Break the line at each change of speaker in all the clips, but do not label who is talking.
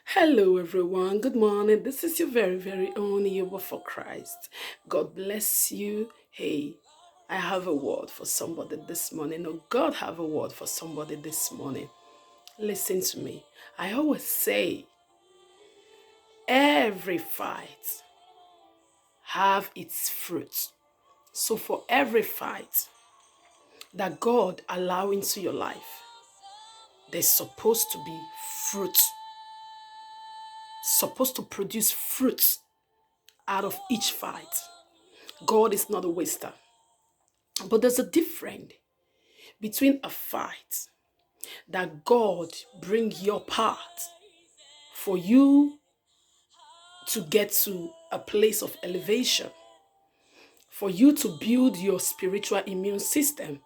Hello, everyone. Good morning. This is your very own Yoba for Christ. God bless you. Hey, I have a word for somebody this morning, or God have a word for somebody this morning. Listen to me. I always say every fight have its fruit. So for every fight that God allow into your life, there's supposed to be fruit, supposed to produce fruits out of each fight. God is not a waster. But there's a difference between a fight that God bring your part for you to get to a place of elevation, for you to build your spiritual immune system.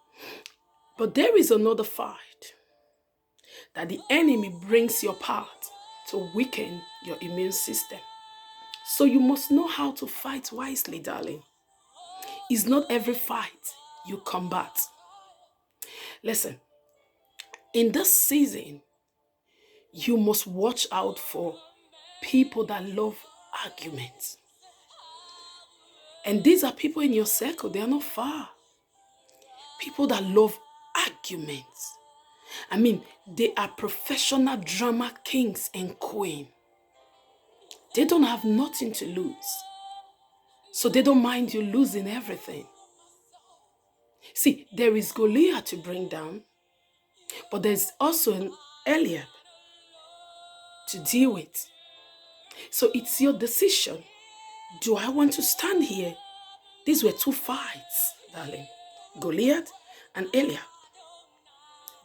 But there is another fight that the enemy brings your part to weaken your immune system. So you must know how to fight wisely, darling. It's not every fight you combat. Listen, in this season, you must watch out for people that love arguments. And these are people in your circle, they are not far. People that love arguments. I mean, they are professional drama kings and queens. They don't have nothing to lose. So they don't mind you losing everything. See, there is Goliath to bring down, but there's also an Eliab to deal with. So it's your decision. Do I want to stand here? These were two fights, darling. Goliath and Eliab.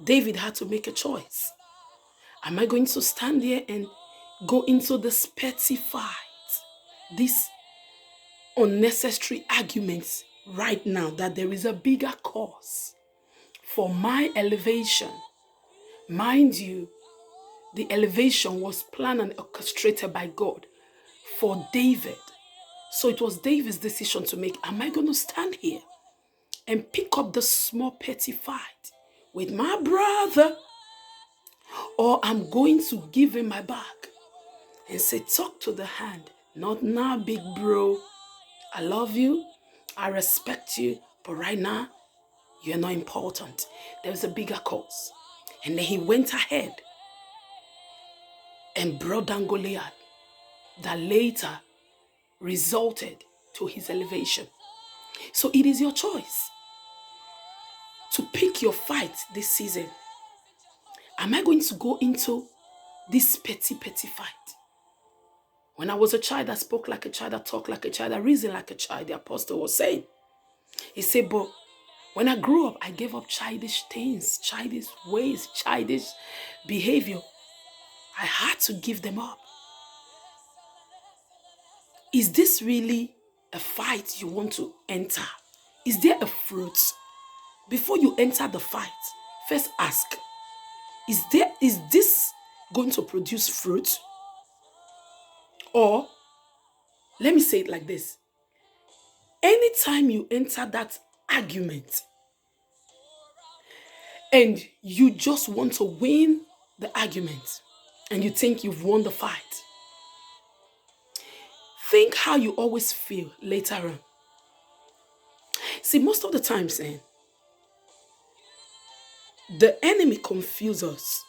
David had to make a choice. Am I going to stand here and go into this petty fight, these unnecessary arguments right now that there is a bigger cause for my elevation? Mind you, the elevation was planned and orchestrated by God for David. So it was David's decision to make. Am I going to stand here and pick up the small petty fight with my brother, or I'm going to give him my back and say, talk to the hand, not now, big bro. I love you, I respect you, but right now, you're not important. There's a bigger cause. And then he went ahead and brought down Goliath that later resulted to his elevation. So it is your choice to pick your fight this season. Am I going to go into this petty fight? When I was a child, I spoke like a child, I talked like a child, I reasoned like a child, the apostle was saying. He said, but when I grew up, I gave up childish things, childish ways, childish behavior. I had to give them up. Is this really a fight you want to enter? Is there a fruit? Before you enter the fight, first ask, is this going to produce fruit? Or, let me say it like this. Anytime you enter that argument and you just want to win the argument and you think you've won the fight, think how you always feel later on. See, most of the times, the enemy confuses us.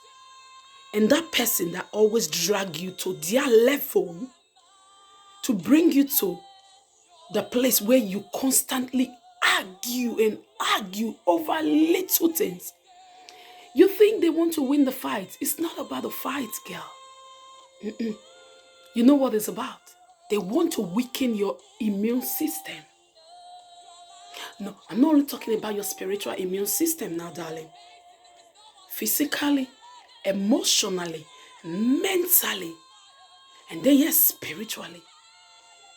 And that person that always drag you to their level to bring you to the place where you constantly argue and argue over little things. You think they want to win the fight. It's not about the fight, girl. You know what it's about? They want to weaken your immune system. No, I'm not only talking about your spiritual immune system now, darling. Physically, emotionally, mentally, and then yes, spiritually.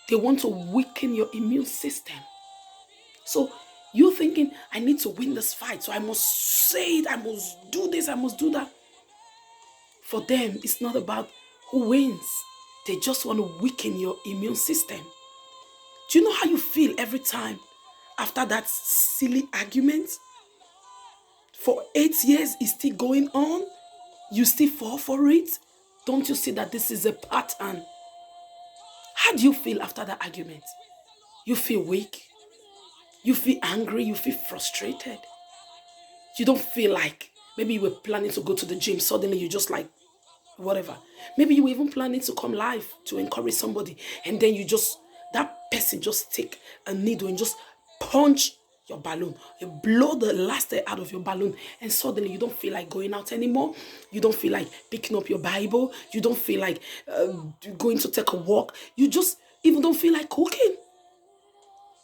They want to weaken your immune system. So you're thinking, I need to win this fight, so I must say it, I must do this, I must do that. For them, it's not about who wins. They just want to weaken your immune system. Do you know how you feel every time after that silly argument? For 8 years, it's still going on. You still fall for it. Don't you see that this is a pattern? How do you feel after that argument? You feel weak. You feel angry. You feel frustrated. You don't feel like maybe you were planning to go to the gym. Suddenly you just like, whatever. Maybe you were even planning to come live to encourage somebody. And then that person just take a needle and just punch your balloon. You blow the last air out of your balloon. And suddenly you don't feel like going out anymore. You don't feel like picking up your Bible. You don't feel like going to take a walk. You just even don't feel like cooking.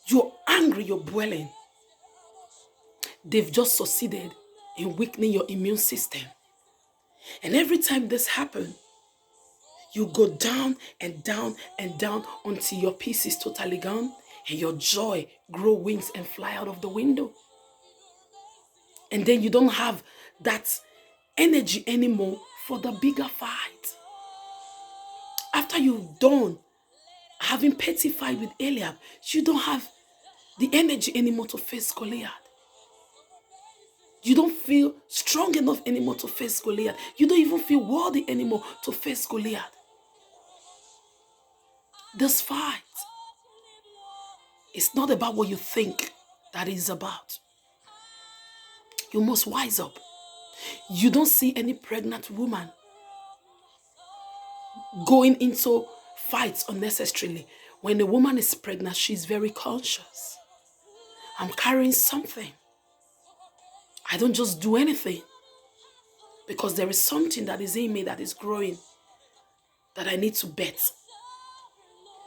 You're angry. You're boiling. They've just succeeded in weakening your immune system. And every time this happens, you go down and down and down until your peace is totally gone and your joy grow wings and fly out of the window. And then you don't have that energy anymore for the bigger fight. After you've done having petty fight with Eliab, you don't have the energy anymore to face Goliath. You don't feel strong enough anymore to face Goliath. You don't even feel worthy anymore to face Goliath. This fight is not about what you think that it's about. You must wise up. You don't see any pregnant woman going into fights unnecessarily. When a woman is pregnant, she's very conscious. I'm carrying something. I don't just do anything because there is something that is in me that is growing that I need to bet.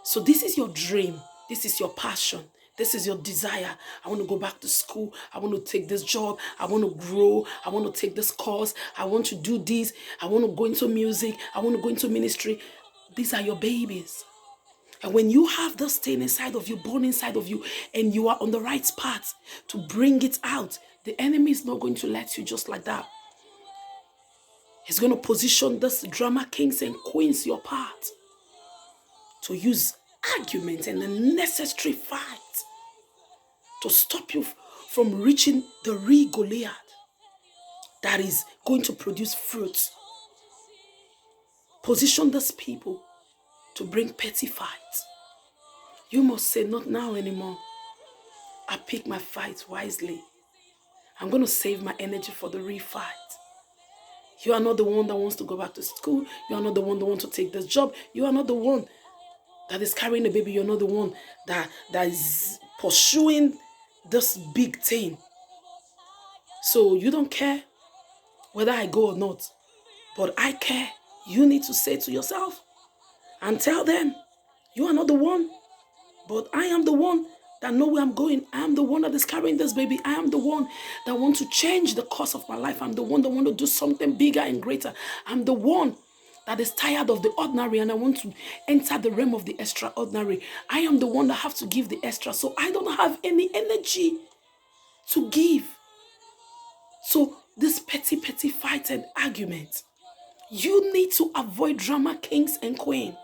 So this is your dream. This is your passion. This is your desire. I want to go back to school. I want to take this job. I want to grow. I want to take this course. I want to do this. I want to go into music. I want to go into ministry. These are your babies. And when you have this thing inside of you, born inside of you, and you are on the right path to bring it out, the enemy is not going to let you just like that. He's going to position this drama kings and queens, your part, to use argument and unnecessary fight to stop you from reaching the real Goliath that is going to produce fruit. Position these people to bring petty fights. You must say, not now anymore. I pick my fights wisely. I'm going to save my energy for the real fight. You are not the one that wants to go back to school. You are not the one that wants to take this job. You are not the one that is carrying a baby. You're not the one that is pursuing this big thing. So you don't care whether I go or not. But I care. You need to say to yourself and tell them, you are not the one, but I am the one that know where I'm going. I am the one that is carrying this baby. I am the one that want to change the course of my life. I'm the one that want to do something bigger and greater. I'm the one that is tired of the ordinary and I want to enter the realm of the extraordinary. I am the one that have to give the extra. So I don't have any energy to give. So this petty fight and argument, you need to avoid drama kings and queens.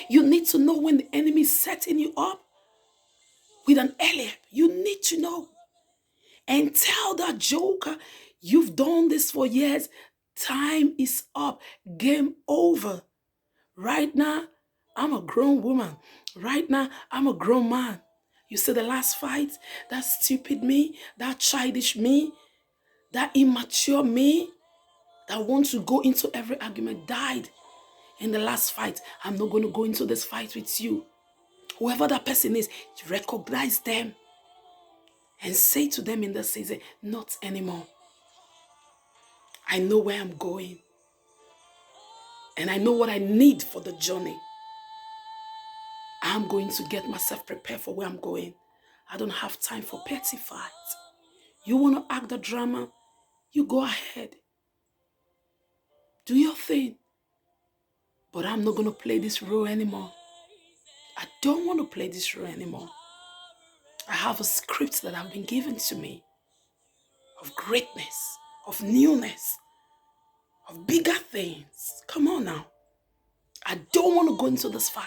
You need to know when the enemy is setting you up with an Eliab. You need to know. And tell that joker, you've done this for years. Time is up. Game over. Right now, I'm a grown woman. Right now, I'm a grown man. You see the last fight? That stupid me, that childish me, that immature me, that wants to go into every argument died in the last fight. I'm not going to go into this fight with you. Whoever that person is, recognize them and say to them in this season, not anymore. I know where I'm going. And I know what I need for the journey. I'm going to get myself prepared for where I'm going. I don't have time for petty fights. You want to act the drama? You go ahead. Do your thing. But I'm not going to play this role anymore. I don't want to play this role anymore. I have a script that have been given to me of greatness, of newness, of bigger things. Come on now. I don't want to go into this fight.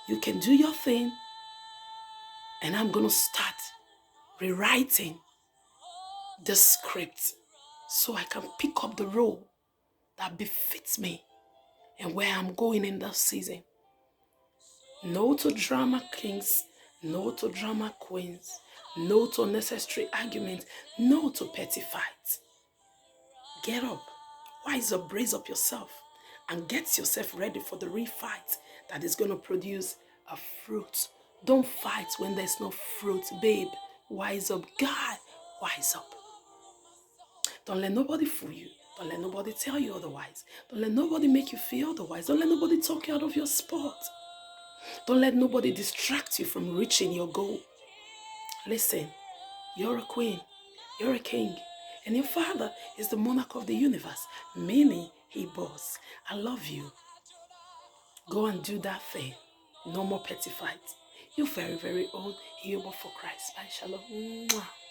You can do your thing, and I'm going to start rewriting the script so I can pick up the role that befits me and where I'm going in this season. No to drama kings, no to drama queens, no to unnecessary arguments, no to petty fights. Get up, wise up, brace up yourself, and get yourself ready for the real fight that is going to produce a fruit. Don't fight when there's no fruit, babe. Wise up, God, wise up. Don't let nobody fool you. Don't let nobody tell you otherwise. Don't let nobody make you feel otherwise. Don't let nobody talk you out of your spot. Don't let nobody distract you from reaching your goal. Listen, you're a queen, you're a king, and your father is the monarch of the universe, meaning he boss. I love you. Go and do that thing. No more petty fights. You're very, very own. You're for Christ. Bye, shalom. Mwah.